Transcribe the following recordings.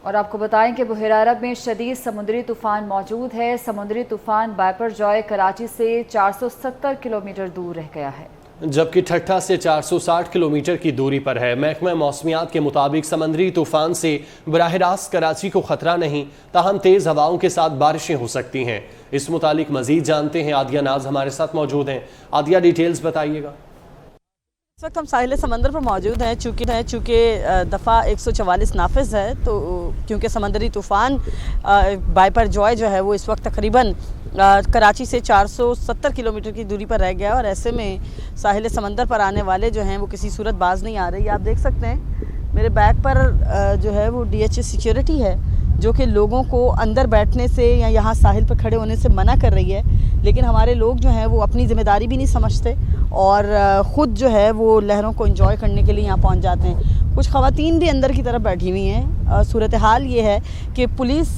और आपको बताएं कि बहरा अरब में शदीद समुद्री तूफान मौजूद है। समुद्री तूफान बाइपर जॉय कराची से 470 किलोमीटर दूर रह गया है, जबकि ठट्ठा से 460 किलोमीटर की दूरी पर है। महकमा मौसमियात के मुताबिक समंदरी तूफान से बराह रास्त कराची को खतरा नहीं, ताहम तेज हवाओं के साथ बारिशें हो सकती हैं। इस मुतालिक मजीद जानते हैं, आदिया नाज हमारे साथ मौजूद हैं। आदिया, डिटेल्स बताइएगा। इस वक्त हम साहिल समंदर पर मौजूद हैं। चूँकि दफ़ा 144 नाफिज है, तो क्योंकि समंदरी तूफ़ान बाइपर जॉय जो है वो इस वक्त तकरीबन कराची से 470 किलोमीटर की दूरी पर रह गया और ऐसे में साहिल समंदर पर आने वाले जो हैं वो किसी सूरत बाज नहीं आ रही। आप देख सकते हैं मेरे बैग पर जो है वो DHS सिक्योरिटी है, जो कि लोगों को अंदर बैठने से या यहाँ साहिल पर खड़े होने से मना कर रही है। लेकिन हमारे लोग जो हैं वो अपनी ज़िम्मेदारी भी नहीं समझते और ख़ुद जो है वो लहरों को एंजॉय करने के लिए यहाँ पहुँच जाते हैं। कुछ ख़वातीन भी अंदर की तरफ बैठी हुई हैं। सूरत हाल ये है कि पुलिस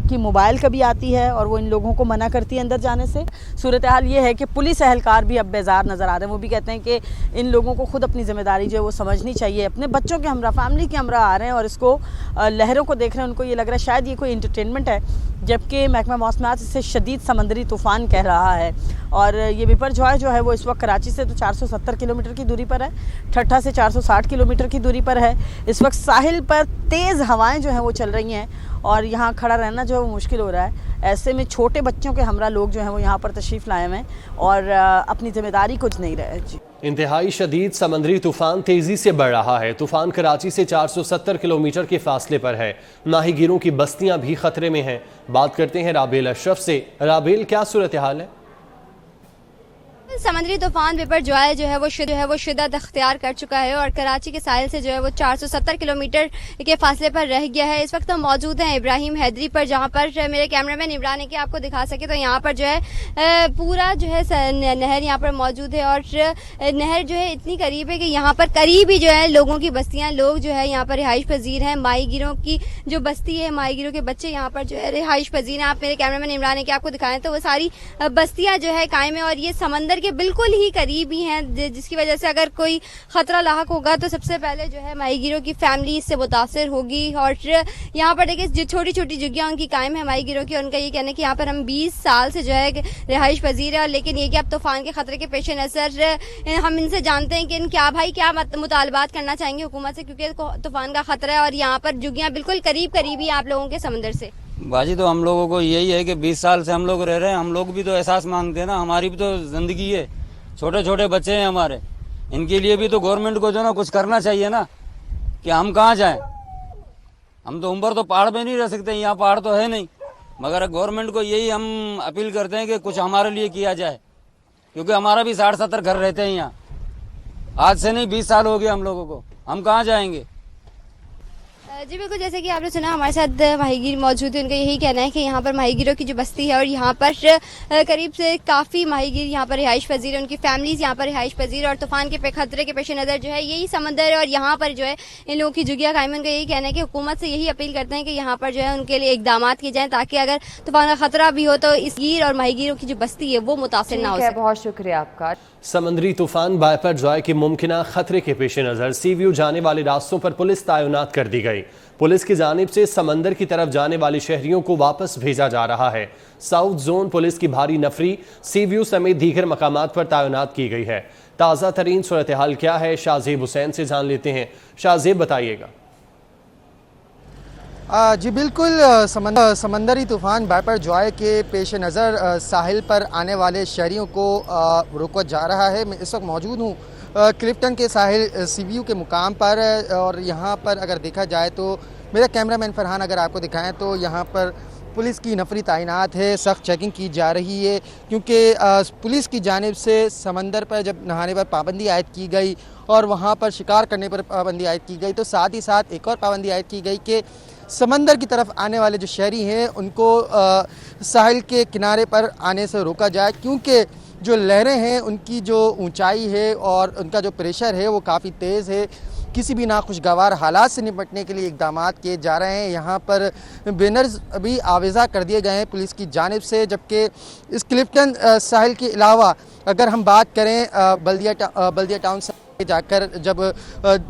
की मोबाइल कभी आती है और वो इन लोगों को मना करती है अंदर जाने से। सूरत हाल ये है कि पुलिस एहलकार भी अब बेजार नज़र आ रहे हैं। वो भी कहते हैं कि इन लोगों को ख़ुद अपनी ज़िम्मेदारी जो है वो समझनी चाहिए। अपने बच्चों के हमरा, फैमिली के हमरा आ रहे हैं और इसको लहरों को देख रहे हैं। उनको ये लग रहा है शायद ये कोई इंटरटेनमेंट है, जबकि महकमा मौसमियात इसे शदीद समंदरी तूफ़ान कह रहा है। और ये बाइपर जॉय जो है वो इस वक्त कराची से तो 470 किलोमीटर की दूरी पर है, ठट्ठा से 460 किलोमीटर की दूरी पर है। इस वक्त साहिल पर तेज़ हवाएं जो हैं वो चल रही हैं और यहाँ खड़ा रहना जो है वो मुश्किल हो रहा है। ऐसे में छोटे बच्चों के हमरा लोग जो हैं वो यहाँ पर तशरीफ़ लाए हुए हैं और अपनी ज़िम्मेदारी कुछ नहीं रहे। जी, इंतहाई शदीद समंदरी तूफान तेजी से बढ़ रहा है। तूफान कराची से 470 किलोमीटर के फासले पर है। माहीगीरों की बस्तियां भी खतरे में हैं। बात करते हैं राबेल अशरफ से। राबेल, क्या सूरत हाल है? समंदरी तूफान बाइपर जॉय जो है वो शिद्दत अख्तियार कर चुका है और कराची के साहिल से जो है वो 470 किलोमीटर के फासले पर रह गया है। इस वक्त हम मौजूद हैं इब्राहिम हैदरी पर, जहां पर मेरे कैमरामैन इमरान है कि आपको दिखा सके तो यहाँ पर जो है पूरा जो है नहर यहाँ पर मौजूद है और नहर जो है इतनी करीब है कि यहाँ पर करीब ही जो है लोगों की बस्तियाँ, लोग जो है यहाँ पर रिहाइश पजीर हैं। माहीगीरों की जो बस्ती है, माहीगीरों के बच्चे यहाँ पर जो है रिहाइश पजीर हैं। आप मेरे कैमरामैन इमरान है कि आपको दिखाएं तो वो सारी बस्तियाँ जो है कायम है और ये समंदर के बिल्कुल ही करीब ही हैं, जिसकी वजह से अगर कोई खतरा लाहक होगा तो सबसे पहले जो है माहीगीरों की फैमिली इससे मुतासिर होगी। और यहाँ पर देखिए जो छोटी छोटी झुग्गियाँ उनकी कायम है माहीगीरों की, उनका ये कहना है कि यहाँ पर हम 20 साल से जो है रिहाइश पजीर है। लेकिन ये कि अब तूफान के खतरे के पेश नज़र हम इनसे जानते हैं कि क्या मुतालबात करना चाहेंगे हुकूमत से, क्योंकि तूफान का खतरा है और यहाँ पर झुग्गियाँ बिल्कुल करीब ही आप लोगों के समंदर से। बाजी तो हम लोगों को यही है कि 20 साल से हम लोग रह रहे हैं, हम लोग भी तो एहसास मांगते हैं ना, हमारी भी तो जिंदगी है, छोटे छोटे बच्चे हैं हमारे, इनके लिए भी तो गवर्नमेंट को जो ना कुछ करना चाहिए ना कि हम कहाँ जाएं। हम तो ऊपर तो पहाड़ पे नहीं रह सकते, यहाँ पहाड़ तो है नहीं, मगर गवर्नमेंट को यही हम अपील करते हैं कि कुछ हमारे लिए किया जाए, क्योंकि हमारा भी 60-70 घर रहते हैं यहाँ। आज से नहीं 20 साल हो गए हम लोगों को, हम कहाँ जाएंगे। जी बिल्कुल, जैसे कि आपने सुना हमारे साथ माहीगीर मौजूद है। उनका यही कहना है कि यहाँ पर माहीगीरों की जो बस्ती है और यहाँ पर करीब से काफ़ी माहीगीर यहाँ पर रिहाइश पजीर है, उनकी फैमिलीज यहाँ पर रिहाइश पजीर और तूफान के खतरे के पेश नज़र जो है यही समंदर है और यहाँ पर जो है इन लोगों की झुग्गियाँ कायम। उनका यही कहना है कि हुकूमत से यही अपील करते हैं कि यहाँ पर जो है उनके लिए इकदाम किए जाएँ ताकि अगर तूफान का खतरा भी हो तो इस गिर और माहीगीरों की जो बस्ती है वो मुतासिर ना हो। बहुत शुक्रिया आपका। समंदरी तूफान बाइपर जॉय के मुमकिना खतरे के पेश नज़र सी व्यू जाने वाले रास्तों पर पुलिस तैनात कर दी गई। पुलिस की जानिब से समंदर की तरफ जाने वाले शहरियों को वापस भेजा जा रहा है। साउथ जोन पुलिस की भारी नफरी सी व्यू समेत दीगर मकामात पर तैनात की गई है। ताज़ा तरीन सूरत हाल क्या है, शाहजेब हुसैन से जान लेते हैं। शाहजेब, बताइएगा। जी बिल्कुल, समंदरी तूफ़ान बाइपर जॉय के पेश नज़र साहिल पर आने वाले शहरियों को रोका जा रहा है। मैं इस वक्त मौजूद हूँ क्लिफ्टन के साहिल सीव्यू के मुकाम पर और यहाँ पर अगर देखा जाए तो मेरा कैमरामैन फरहान अगर आपको दिखाएं तो यहाँ पर पुलिस की नफरी तैनात है, सख्त चेकिंग की जा रही है, क्योंकि पुलिस की जानिब से समंदर पर जब नहाने पर पाबंदी आयद की गई और वहाँ पर शिकार करने पर पाबंदी आयद की गई, तो साथ ही साथ एक और पाबंदी आयद की गई कि समंदर की तरफ आने वाले जो शहरी हैं उनको साहिल के किनारे पर आने से रोका जाए, क्योंकि जो लहरें हैं उनकी जो ऊंचाई है और उनका जो प्रेशर है वो काफ़ी तेज़ है। किसी भी नाखुशगवार हालात से निपटने के लिए इक़दाम किए जा रहे हैं। यहाँ पर बैनर्स अभी आवेज़ा कर दिए गए हैं पुलिस की जानिब से, जबकि इस क्लिफ्टन साहिल के अलावा अगर हम बात करें बल्दिया टाउन से जाकर जब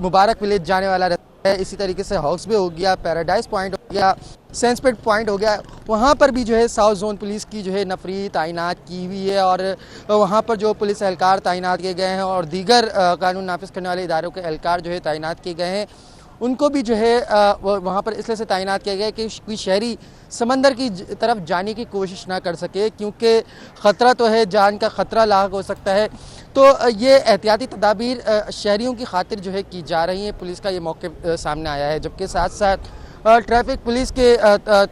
मुबारक विलेज जाने वाला इसी तरीके से हॉक्स बे हो गया, पैराडाइज पॉइंट हो गया, सेंसपेट पॉइंट हो गया, वहाँ पर भी जो है साउथ जोन पुलिस की जो है नफरी तैनात की हुई है और वहाँ पर जो पुलिस एहलकार तैनात किए गए हैं और दीगर कानून नाफिज करने वाले इदारों के एहलकार जो है तैनात किए गए हैं। उनको भी जो है वहाँ पर इसलिए से तैनात किया गया है कि कोई शहरी समंदर की तरफ जाने की कोशिश ना कर सके, क्योंकि ख़तरा तो है, जान का ख़तरा लाक हो सकता है। तो ये एहतियाती तदाबीर शहरियों की खातिर जो है की जा रही हैं। पुलिस का ये मौक़िफ़ सामने आया है, जबकि साथ साथ ट्रैफिक पुलिस के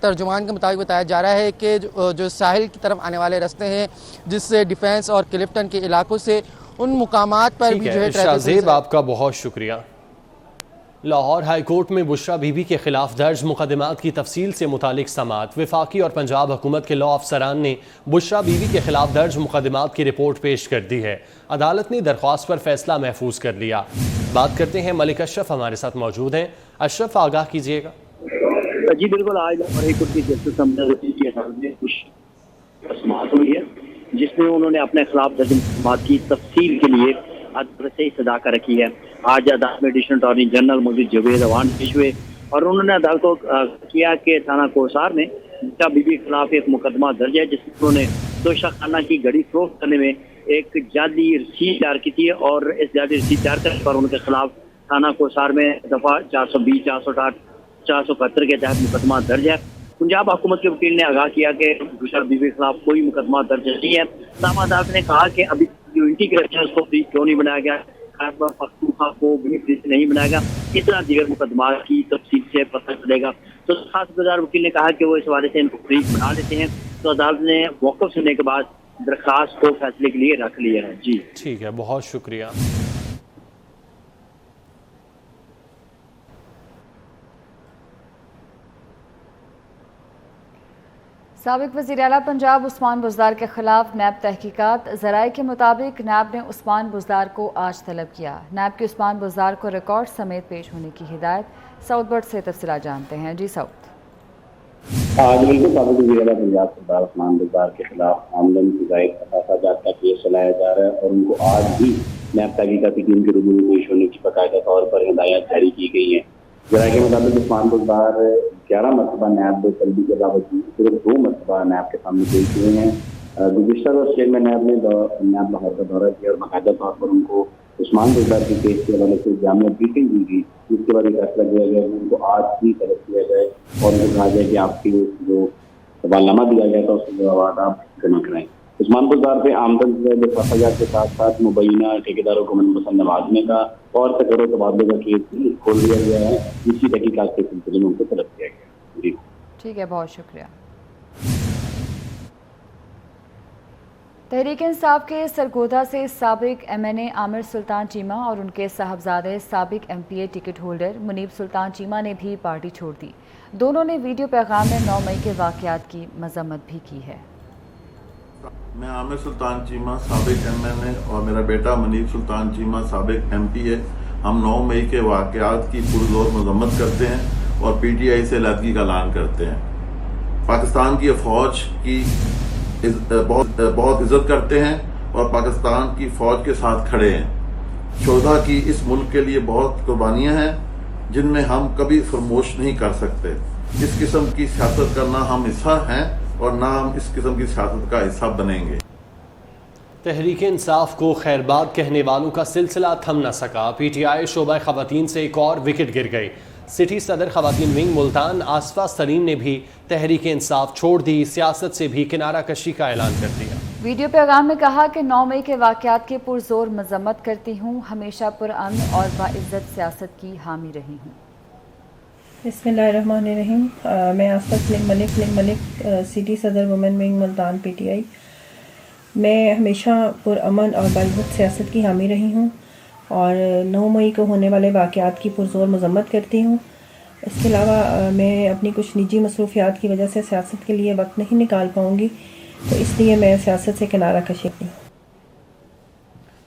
तर्जुमान के मुताबिक बताया जा रहा है कि जो साहिल की तरफ आने वाले रास्ते हैं, जिससे डिफेंस और क्लिफ्टन के इलाकों से, उन मुकामात पर भी जो है शाहजेब, आपका बहुत शुक्रिया। लाहौर हाई कोर्ट में बुशरा बीबी के खिलाफ दर्ज मुकदमात की तफसील से मुतालिक समाअत। वफाकी और पंजाब हुकूमत के लॉ अफसरान ने बुशरा बीबी के खिलाफ दर्ज मुकदमात की रिपोर्ट पेश कर दी है। अदालत ने दरख्वास्त पर फैसला महफूज कर लिया। बात करते हैं मलिक अशरफ हमारे साथ मौजूद हैं। अशरफ, आगाह कीजिएगा। जी बिल्कुल, आज हाई कोर्ट की जस्टिस की अदालत में कुछ समाअत हुई है, जिसमें उन्होंने अपने खिलाफ दर्ज मुकदमात की तफसील के लिए अदालत से सदा कर रखी है। आज अदालत में एडिशनल अटॉर्नी जनरल मौजूद जवेद अवान पेश हुए और उन्होंने अदालत को किया कि थाना कोसार में बुशरा बीबी के खिलाफ एक मुकदमा दर्ज है, जिसमें उन्होंने तोशाखाना की घड़ी फरोख्त करने में एक जाली रसीद तैयार की थी और इस जाली रसीद तैयार करने पर उनके खिलाफ थाना कोसार में दफा 420, 460, 471 के तहत मुकदमा दर्ज है। पंजाब हुकूमत के वकील ने आगाह किया कि बुशरा बीबी के खिलाफ कोई मुकदमा दर्ज नहीं है। ताहम अदालत ने कहा कि अभी यूनिटी के उसको फ्री क्यों नहीं बनाया गया, पख्तूनख्वा को भी फ्री नहीं बनाया गया, इस तरह दीगर मुकदमा की तफसील से पता चलेगा। तो खास गुजार वकील ने कहा कि वो इस हवाले से इनको फ्री बना लेते हैं। तो अदालत ने मौक़िफ़ सुनने के बाद दरख्वास्त को फैसले के लिए रख लिया है। जी ठीक है, बहुत शुक्रिया। साबिक वज़ीर आला पंजाब उस्मान बुज़दार के खिलाफ नैब तहकीकात। ज़राए के मुताबिक नैब ने उस्मान बुज़दार को आज तलब किया। नैब की उस्मान बुज़दार को रिकॉर्ड समेत पेश होने की हिदायत। सऊद बट से तफसीलात जानते हैं। जी सऊद। आज बिल्कुल साबिक वज़ीर आला पंजाब सरदार उस्मान बुज़दार के खिलाफ आमदन की जायद असासाजात का केस चलाया जा रहा है और उनको आज भी नैब तहकीकाती टीम के रूबरू पेश होने की बाकायदा तौर पर हिदायत जारी की गई है। जरा के मुताबिक उस्मान बुज़दार 11 मरतबा नैब तलबी के बावजूद सिर्फ 2 मरतबा नैब के सामने पेश हुए हैं। गुज़िश्ता रोज़ चेयरमैन नैब ने नैब लाहौर का दौरा किया और बाकायदा तौर पर उनको उस्मान बुज़दार के केस के हवाले से जामिया ब्रीफिंग दी गई, जिसके बाद एक फैसला किया गया कि उनको आज ही तलब किया जाए और उनको कहा जाए कि आपकी जो सवालनामा दिया गया था उसके जवाब आप जमा कराएं। उस्मान बुज़दार पे आमदन के साथ साथ मुबैना ठेकेदारों को मनपसंद नवाजने का और तकरों तबादले का केस भी खोल दिया गया है। इसी तहकीकात के सिलसिले में उनको तलब किया गया। जी ठीक है, बहुत शुक्रिया। तहरीक इंसाफ के सरगोधा से साबिक MNA आमिर सुल्तान चीमा और उनके साहबजादे साबिक MPA टिकट होल्डर मुनीब सुल्तान चीमा ने भी पार्टी छोड़ दी। दोनों ने वीडियो पैगाम में 9 मई के वाक़यात की मजम्मत भी की है। मैं आमिर सुल्तान चीमा साबिक MNA और मेरा बेटा मुनीब सुल्तान चीमा साबिक MPA, हम 9 मई के वाक़यात की पुरज़ोर मजम्मत करते हैं और PTI से अलहदगी का ऐलान करते हैं। पाकिस्तान की फ़ौज की बहुत इज्जत करते हैं और पाकिस्तान की फ़ौज के साथ खड़े हैं। शोधा की इस मुल्क के लिए बहुत कुर्बानियाँ हैं जिनमें हम कभी फरमोश नहीं कर सकते। इस किस्म की सियासत का ना हम हिस्सा हैं और ना हम इस किस्म की सियासत का हिस्सा बनेंगे। तहरीक इंसाफ को खैरबाद कहने वालों का सिलसिला थम न सका। PTI शोबा ख़वातीन से एक और विकेट गिर गई। सिटी सदर ख़वातीन विंग मुल्तान आसफा सलीम ने भी तहरीक इंसाफ छोड़ दी, सियासत से भी किनारा कशी का ऐलान कर दिया। वीडियो पैगाम में कहा कि 9 मई के वाक़यात की पुरजोर मजम्मत करती हूँ, हमेशा पुरअमन और बाइज़्ज़त सियासत की हामी रही हूँ। बिस्मिल्लाहिर्रहमानिर्रहीम। मैं आसफा सलीम मलिक सिटी सदर वुमेन विंग मुल्तान PTI। मैं हमेशा पुरअमन और बाइज़्ज़त सियासत की हामी रही हूँ और 9 मई को होने वाले वाक़यात की पुरजोर मजम्मत करती हूँ। इसके अलावा मैं अपनी कुछ निजी मसरूफियात की वजह से सियासत के लिए वक्त नहीं निकाल पाऊँगी, तो इसलिए मैं सियासत से किनारा कशी की।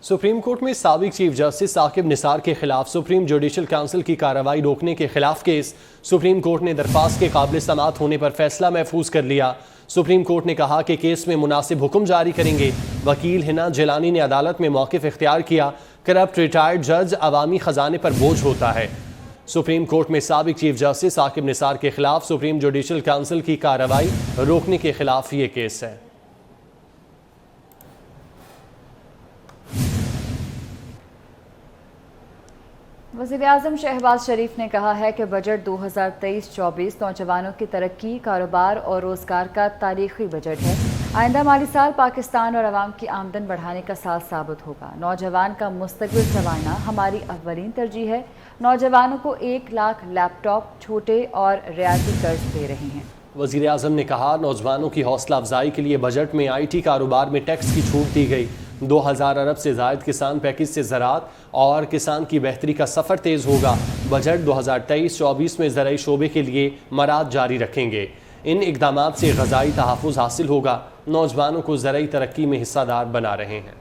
सुप्रीम कोर्ट में साबिक चीफ जस्टिस साकिब निसार के खिलाफ सुप्रीम जुडिशल काउंसिल की कार्रवाई रोकने के खिलाफ केस। सुप्रीम कोर्ट ने दरख्वास्त के काबिल समाअत होने पर फैसला महफूज कर लिया। सुप्रीम कोर्ट ने कहा कि केस में मुनासिब हुक्म जारी करेंगे। वकील हिना जिलानी ने अदालत में मौक़िफ़ इख्तियार किया। करप्ट रिटायर्ड जज अवामी ख़जाने पर बोझ होता है। सुप्रीम कोर्ट में साबिक चीफ जस्टिस साकिब निसार के खिलाफ सुप्रीम जुडिशल काउंसिल की कार्रवाई रोकने के खिलाफ ये केस है। वज़ीर-ए-आज़म शहबाज शरीफ ने कहा है कि बजट 2023-24 नौजवानों की तरक्की, कारोबार और रोज़गार का तारीखी बजट है। आइंदा माली साल पाकिस्तान और अवाम की आमदन बढ़ाने का साल साबित होगा। नौजवान का मुस्तकबिल संवारना हमारी अव्वलीन तरजीह है। नौजवानों को 1 लाख लैपटॉप छोटे और रियायती कर्ज दे रहे हैं। वज़ीर-ए-आज़म ने कहा, नौजवानों की हौसला अफजाई के लिए बजट में IT कारोबार में टैक्स की छूट दी गई। 2000 अरब से ज़ायद किसान पैकेज से ज़राअत और किसान की बेहतरी का सफ़र तेज़ होगा। बजट 2023-24 में ज़राई शोबे के लिए मराद जारी रखेंगे। इन इक़दामात से ग़ज़ाई तहफ़्फ़ुज़ हासिल होगा। नौजवानों को ज़राई तरक्की में हिस्सादार बना रहे हैं।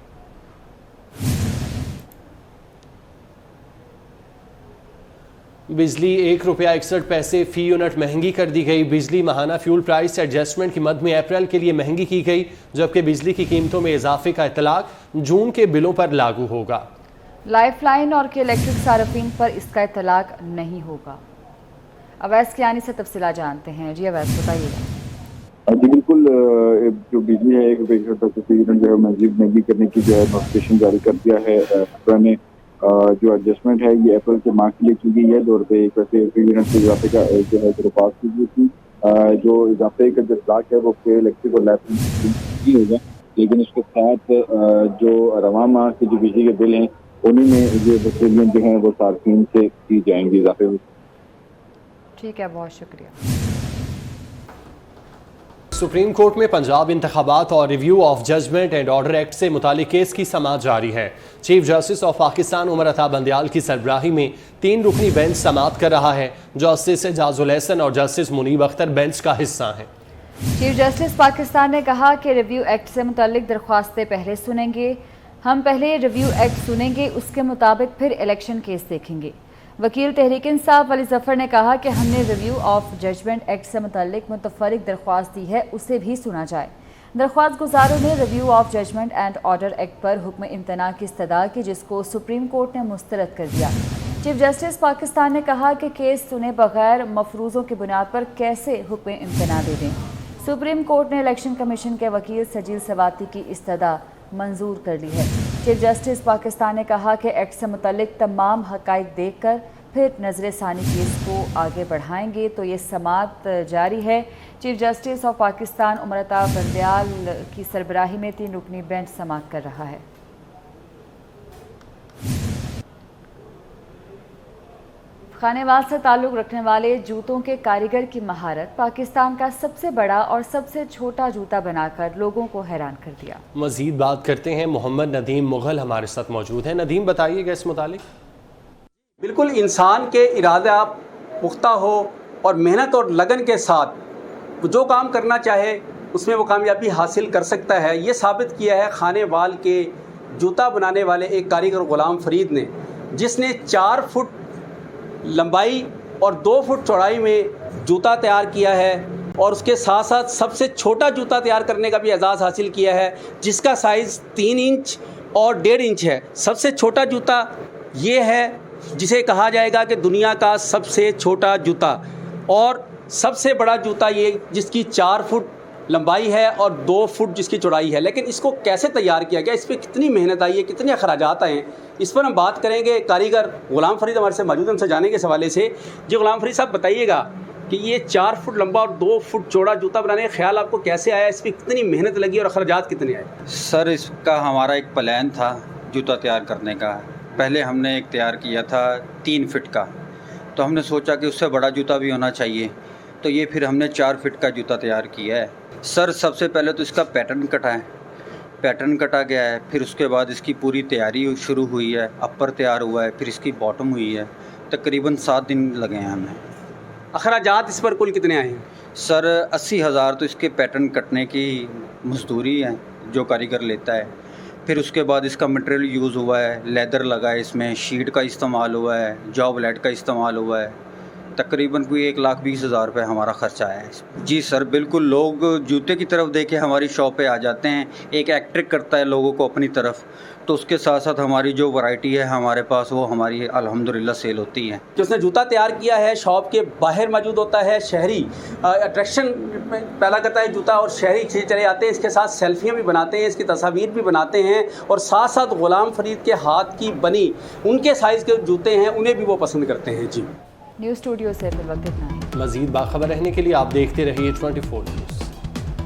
बिजली ₹1.61 फ़ी यूनिट महंगी कर दी गई। बिजली माहाना फ्यूल प्राइस एडजस्टमेंट की मद में अप्रैल के लिए महंगी की गई, जबकि बिजली की कीमतों में इजाफे का इतलाक जून के बिलों पर लागू होगा। लाइफलाइन और के इलेक्ट्रिक सार्फिन पर इसका इतलाक नहीं होगा। अवैस कियानी से तफसीला जानते हैं। जी अवैस, बताइएगा। जी बिल्कुल, जो बिजली है ₹1.61 यूनिट जो है महंगी करने की जो है नोटिफिकेशन जारी कर दिया है पुराने। जो एडजस्टमेंट है ये अप्रैल के माह के लिए की गई है। ₹2 यूनिट के इजाफे का जो है दरख्वास्त की गई थी। जो इजाफे का जो इतलाक है वो के इलेक्ट्रिक और लाइफलाइन नहीं होगा, लेकिन उसके साथ जो रवां माह के जो बिजली के बिल हैं उन्हीं में ये वसूलियाँ जो हैं वो सार्फिन से की जाएंगी इजाफे हुए। ठीक है, बहुत शुक्रिया। सुप्रीम कोर्ट में पंजाब इंतखाबात और review of judgment and order act से मुतालिक केस की समाअत जारी है। Chief justice of Pakistan Umar Ata Bandial की सरबराही में 3 रुकनी बेंच समाअत कर रहा है। जस्टिस एजाजुल एहसन और जस्टिस मुनीब अख्तर बेंच का हिस्सा हैं। चीफ जस्टिस पाकिस्तान ने कहा कि रिव्यू एक्ट से मुतालिक दरख्वास्तें पहले सुनेंगे। हम पहले रिव्यू एक्ट सुनेंगे, उसके मुताबिक फिर इलेक्शन केस देखेंगे। वकील तहरीक इंसाफ वली जफर ने कहा कि हमने रिव्यू ऑफ जजमेंट एक्ट से मुतल्लिक मुतफरिक दरख्वास्त दी है, उसे भी सुना जाए। दरख्वास्त गुजारों ने review of judgment and order act पर हुक्म इम्तना की इस्तदा की, जिसको सुप्रीम कोर्ट ने मुस्तरद कर दिया। चीफ जस्टिस पाकिस्तान ने कहा कि केस सुने बगैर मफरूज़ों की बुनियाद पर कैसे हुक्म इम्तना दे दें। सुप्रीम कोर्ट ने इलेक्शन कमीशन के वकील सजील सवाती की इस्तदा मंजूर कर ली है। चीफ जस्टिस पाकिस्तान ने कहा कि एक्ट से मुतल्लिक तमाम हक़ाइक़ देख कर फिर नजर सानी केस को आगे बढ़ाएंगे। तो ये समाअत जारी है। Chief justice of Pakistan Umar Ata Bandial की सरबराही में 3 रुकनी बेंच समाअत कर रहा है। खानेवाल से ताल्लुक़ रखने वाले जूतों के कारीगर की महारत पाकिस्तान का सबसे बड़ा और सबसे छोटा जूता बनाकर लोगों को हैरान कर दिया। मजीद बात करते हैं, मोहम्मद नदीम मुगल हमारे साथ मौजूद हैं। नदीम, बताइएगा इस मुतालिक। बिल्कुल, इंसान के इरादा पुख्ता हो और मेहनत और लगन के साथ जो काम करना चाहे उसमें वो कामयाबी हासिल कर सकता है। ये साबित किया है खानेवाल के जूता बनाने वाले एक कारीगर गुलाम फरीद ने, जिसने 4 फुट लंबाई और 2 फुट चौड़ाई में जूता तैयार किया है और उसके साथ साथ सबसे छोटा जूता तैयार करने का भी एजाज़ हासिल किया है, जिसका साइज़ 3 इंच और 1.5 इंच है। सबसे छोटा जूता ये है जिसे कहा जाएगा कि दुनिया का सबसे छोटा जूता, और सबसे बड़ा जूता ये जिसकी 4 फुट लंबाई है और 2 फुट जिसकी चौड़ाई है। लेकिन इसको कैसे तैयार किया गया, इस पर कितनी मेहनत आई है, कितने अखराजात आए हैं, इस पर हम बात करेंगे। कारीगर गुलाम फरीद हमारे से मौजूद, हमसे जानेंगे इस हवाले से। जी गुलाम फरीद साहब, बताइएगा कि ये 4 फुट लंबा और 2 फुट चौड़ा जूता बनाने का ख्याल आपको कैसे आया, इस पर कितनी मेहनत लगी और अखराजात कितने आए? सर, इसका हमारा एक प्लान था जूता तैयार करने का। पहले हमने एक तैयार किया था 3 फीट का, तो हमने सोचा कि उससे बड़ा जूता भी होना चाहिए, तो ये फिर हमने 4 फीट का जूता तैयार किया है। सर, सबसे पहले तो इसका पैटर्न कटा गया है, फिर उसके बाद इसकी पूरी तैयारी शुरू हुई है, अपर तैयार हुआ है, फिर इसकी बॉटम हुई है। तकरीबन 7 दिन लगे हैं हमें। अखराजात इस पर कुल कितने आए हैं? सर, 80,000 तो इसके पैटर्न कटने की मजदूरी है जो कारीगर लेता है। फिर उसके बाद इसका मटेरियल यूज़ हुआ है, लेदर लगा है, इसमें शीट का इस्तेमाल हुआ है, जॉब लेट का इस्तेमाल हुआ है। तकरीबन कोई 1,20,000 रुपये हमारा खर्चा आया है। जी सर, बिल्कुल लोग जूते की तरफ देखे हमारी शॉप पे आ जाते हैं, एक एट्रैक्ट करता है लोगों को अपनी तरफ, तो उसके साथ साथ हमारी जो वैरायटी है हमारे पास वो हमारी अल्हम्दुलिल्लाह सेल होती है। जिसने जूता तैयार किया है शॉप के बाहर मौजूद होता है, शहरी अट्रैक्शन पैदा करता है जूता, और शहरी चले आते हैं, इसके साथ सेल्फियाँ भी बनाते हैं, इसकी तस्वीर भी बनाते हैं, और साथ साथ गुलाम फरीद के हाथ की बनी उनके साइज़ के जूते हैं उन्हें भी वो पसंद करते हैं। जी, न्यूज़ स्टूडियो से फिलहाल इतना ही। मज़ीद बाखबर रहने के लिए आप देखते रहिए 24।